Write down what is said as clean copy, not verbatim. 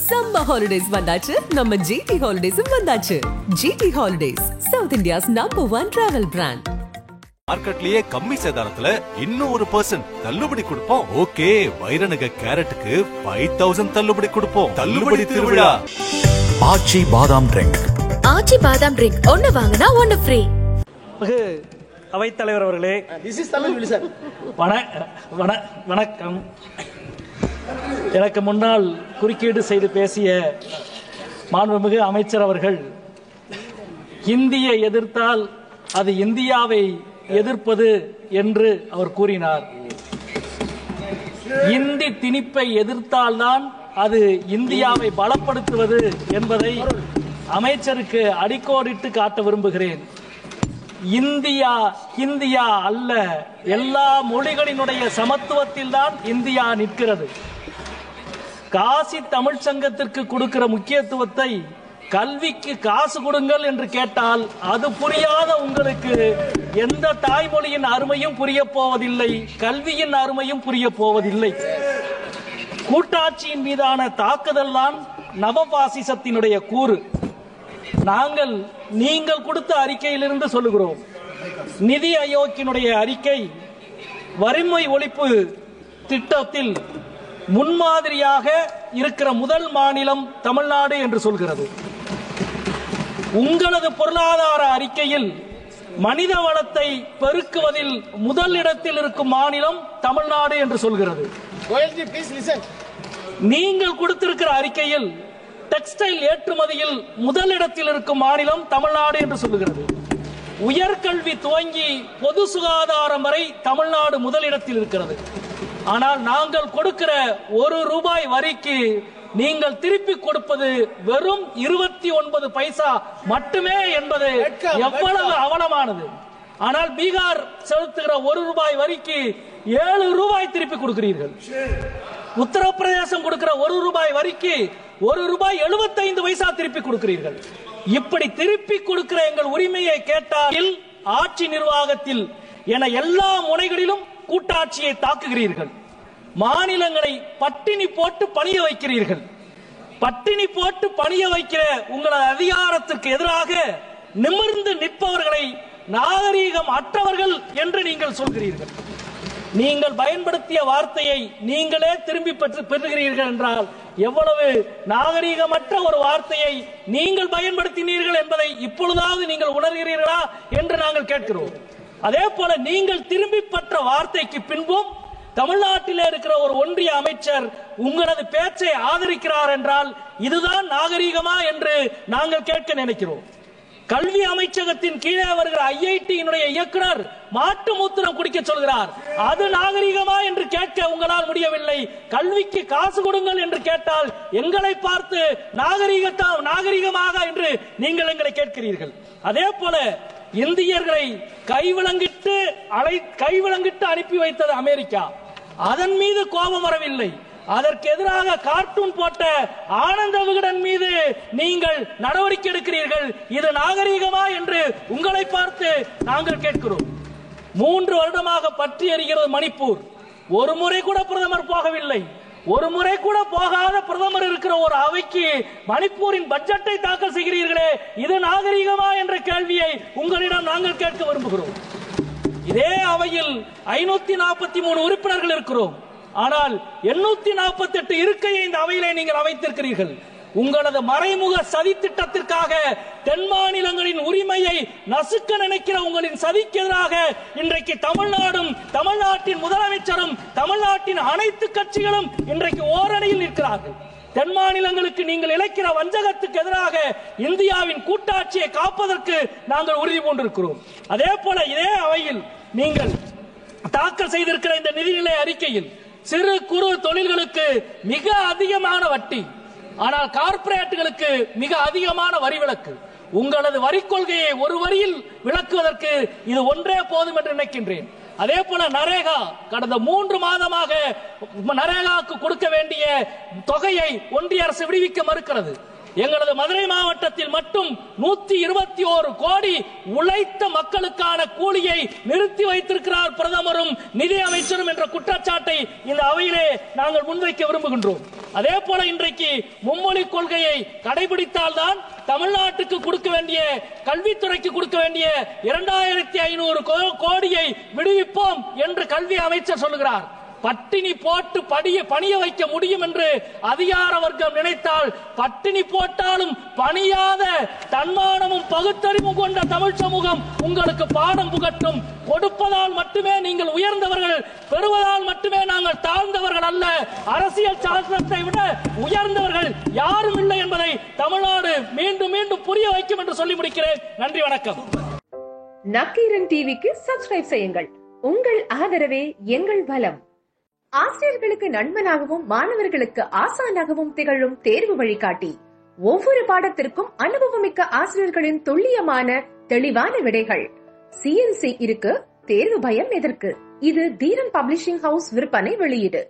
Summer holidays வந்தாச்சு, நம்ம GT Holidays வந்தாச்சு. GT Holidays, South India's #1 travel brand. மார்க்கெட்லயே கம்மி சேதாரத்துல இன்னும் 1% தள்ளுபடி கொடுப்போம். ஓகே, வைரநக கேரட்டுக்கு 5000 தள்ளுபடி கொடுப்போம். தள்ளுபடி திருவிழா. ஆச்சி பாதாம் ட்ரிங்க். ஆச்சி பாதாம் ட்ரிங்க் ஒன்னு வாங்கினா ஒன்னு ஃப்ரீ. அவைத்தலைவர் அவர்களே, வணக்கம். எனக்கு முன்னால் குறுக்கீடு செய்து பேசிய மாண்புமிகு அமைச்சர் அவர்கள், இந்தியை எதிர்த்தால் அது இந்தியாவை எதிர்ப்பது என்று அவர் கூறினார். இந்தி திணிப்பை எதிர்த்தால்தான் அது இந்தியாவை பலப்படுத்துவது என்பதை அமைச்சருக்கு அடிக்கோடிட்டு காட்ட விரும்புகிறேன். இந்தியா ஹிந்தியா அல்ல, எல்லா மொழிகளினுடைய சமத்துவத்தில் தான் இந்தியா நிற்கிறது. காசி தமிழ் சங்கத்திற்கு கொடுக்கிற முக்கியத்துவத்தை கல்விக்கு காசு கொடுங்கள் என்று கேட்டால் அது புரியாத உங்களுக்கு எந்த தாய்மொழியின் அருமையும் புரிய போவதில்லை, கல்வியின் அருமையும் புரிய போவதில்லை. கூட்டாட்சியின் மீதான தாக்குதல் தான் நவபாசிசத்தினுடைய கூறு. நீங்கள் கொடுத்த அறிக்கையிலிருந்து சொல்லுகிறோம். நிதி ஆயோக்கினுடைய அறிக்கை வறுமை ஒழிப்பு திட்டத்தில் முன்மாதிரியாக இருக்கிற முதல் மாநிலம் தமிழ்நாடு என்று சொல்கிறது. உங்களது பொருளாதார அறிக்கையில் மனித வளத்தை பெருக்குவதில் முதல் இடத்தில் இருக்கும் மாநிலம் தமிழ்நாடு என்று சொல்கிறது. நீங்கள் கொடுத்திருக்கிற அறிக்கையில் டெக்ஸ்டைல் ஏற்றுமதியில் முதலிடத்தில் இருக்கும் மாநிலம் தமிழ்நாடு என்று சொல்லுகிறது. உயர்கல்வி துவங்கி பொது சுகாதாரம் வரை தமிழ்நாடு முதலிடத்தில் இருக்கிறது. ஆனால் நாங்கள் கொடுக்கிற ₹1 வரிக்கு நீங்கள் திருப்பி கொடுப்பது வெறும் 29 பைசா மட்டுமே என்பது எவ்வளவு அவலமானது. ஆனால் பீகார் செலுத்துகிற ₹1 வரிக்கு ₹7 திருப்பி கொடுக்கிறீர்கள். உத்தரப்பிரதேசம் கொடுக்கிற ₹1 வரிக்கு ₹1.75 திருப்பி கொடுக்கிறீர்கள். இப்படி திருப்பி கொடுக்கிற எங்கள் உரிமையை கேட்டால் ஆட்சி நிர்வாகத்தில் என எல்லா முனைகளிலும் கூட்டாட்சியை தாக்குகிறீர்கள். மாநிலங்களை பட்டினி போட்டு பணிய வைக்கிறீர்கள். பட்டினி போட்டு பணிய வைக்கிற உங்களது அதிகாரத்திற்கு எதிராக நிமிர்ந்து நிற்பவர்களை நாகரீகம் அற்றவர்கள் என்று நீங்கள் சொல்கிறீர்கள். நீங்கள் பயன்படுத்திய வார்த்தையை நீங்களே திரும்பி பெறுகிறீர்கள் என்றால் எவ்வளவு நாகரீகமற்ற ஒரு வார்த்தையை நீங்கள் பயன்படுத்தினீர்கள் என்பதை இப்பொழுதாவது நீங்கள் உணர்கிறீர்களா என்று நாங்கள் கேட்கிறோம். அதே போல நீங்கள் திரும்பி பெற்ற வார்த்தைக்கு பின்பும் தமிழ்நாட்டிலே இருக்கிற ஒரு ஒன்றிய அமைச்சர் உங்களது பேச்சை ஆதரிக்கிறார் என்றால் இதுதான் நாகரீகமா என்று நாங்கள் கேட்க நினைக்கிறோம். கல்வி அமைச்சகத்தின் கீழே வருகிற ஐஐடியினுடைய இயக்குனர் மாட்டு மூத்திரம் குடிக்க சொல்கிறார். அது நாகரீகமா என்று கேட்க உங்களால் முடியவில்லை. கல்விக்கு காசு கொடுங்கள் என்று கேட்டால் எங்களை பார்த்து நாகரீகமாக என்று நீங்கள் எங்களை கேட்கிறீர்கள். அதே போல இந்தியர்களை கைவிலங்கிட்டு அனுப்பி வைத்தது அமெரிக்கா. அதன் மீது கோபம் வரவில்லை. அதற்கு எதிராக கார்ட்டூன் போட்ட ஆனந்த விகடன் மீது நீங்கள் நடவடிக்கை எடுக்கிறீர்கள். இது நாகரீகமா என்று உங்களை பார்த்து நாங்கள் கேட்கிறோம். 3 வருடமாக பற்றி எரிகிறது மணிப்பூர். ஒரு முறை கூட பிரதமர் போகவில்லை. ஒரு முறை கூட போகாத பிரதமர் இருக்கிற ஒரு அவைக்கு மணிப்பூரின் பட்ஜெட்டை தாக்கல் செய்கிறீர்களே, இது நாகரீகமா என்ற கேள்வியை உங்களிடம் நாங்கள் கேட்க விரும்புகிறோம். இதே அவையில் 543 உறுப்பினர்கள் இருக்கிறோம். ஆனால் 848 இருக்கையை இந்த அவையிலே நீங்கள் அமைத்திருக்கிறீர்கள். உங்களது மறைமுக சதி திட்டத்திற்காக தென் மாநிலங்களின் உரிமையை நசுக்க நினைக்கிற உங்களின் சதிக்கு எதிராக இன்றைக்கு தமிழ்நாடும் தமிழ்நாட்டின் முதலமைச்சரும் தமிழ்நாட்டின் அனைத்து கட்சிகளும் இன்றைக்கு ஓரணியில் நிற்கிறார்கள். தென் மாநிலங்களுக்கு நீங்கள் இழைக்கிற வஞ்சகத்துக்கு எதிராக இந்தியாவின் கூட்டாட்சியை காப்பதற்கு நாங்கள் உறுதி பூண்டிருக்கிறோம். அதே போல இதே அவையில் நீங்கள் தாக்கல் செய்திருக்கிற இந்த நிதிநிலை அறிக்கையில் சிறு குறு தொழில்களுக்கு மிக அதிகமான வட்டி, ஆனால் கார்ப்பரேட்டுகளுக்கு மிக அதிகமான வரி விலக்கு. உங்களது வரி கொள்கையை ஒரு வரியில் விளக்குவதற்கு இது ஒன்றே போதும் என்று நினைக்கின்றேன். அதே போல நரேகா கடந்த 3 மாதமாக நரேகாவுக்கு கொடுக்க வேண்டிய தொகையை ஒன்றிய அரசு விடுவிக்க மறுக்கிறது. எங்களது மதுரை மாவட்டத்தில் மட்டும் 121 கோடி உழைத்த மக்களுக்கான கூலியை நிறுத்தி வைத்திருக்கிறார் பிரதமரும் நிதி அமைச்சரும் என்ற குற்றச்சாட்டை இந்த அவையிலே நாங்கள் முன்வைக்க விரும்புகின்றோம். அதே போல இன்றைக்கு மும்மொழி கொள்கையை கடைபிடித்தால்தான் தமிழ்நாட்டுக்கு கொடுக்க வேண்டிய கல்வித்துறைக்கு கொடுக்க வேண்டிய 2500 கோடியை விடுவிப்போம் என்று கல்வி அமைச்சர் சொல்லுகிறார். பட்டினி போட்டு பணிய வைக்க முடியும் என்று அதிகார வர்க்கம் நினைத்தால் பட்டினி போட்டாலும் பணியாத தன்மானமும் பகுத்தறிவும் கொண்ட தமிழ் சமூகம் உங்களுக்கு பாடம் புகட்டும். கொடுப்பதால் மட்டுமே நீங்கள் உயர்ந்தவர்கள், பெறுவதால் மட்டுமே நாங்கள் தாழ்ந்தவர்கள் அல்ல. அரசியல் சாசனத்தை விட உயர்ந்தவர்கள் யாரும் இல்லை என்பதை தமிழ்நாடு மீண்டும் மீண்டும் புரிய வைக்கும் என்று சொல்லி முடிக்கிறேன். நன்றி, வணக்கம். நக்கீரன் டிவிக்கு சப்ஸ்கிரைப் செய்யுங்கள். உங்கள் ஆதரவே எங்கள் பலம். ஆசிரியர்களுக்கு நண்பனாகவும் மாணவர்களுக்கு ஆசானாகவும் திகழும் தேர்வு வழிகாட்டி. ஒவ்வொரு பாடத்திற்கும் அனுபவமிக்க ஆசிரியர்களின் துல்லியமான தெளிவான விடைகள். CNC இருக்கு, தேர்வு பயம் எதற்கு? இது தீரன் பப்ளிஷிங் ஹவுஸ் விற்பனை வெளியீடு.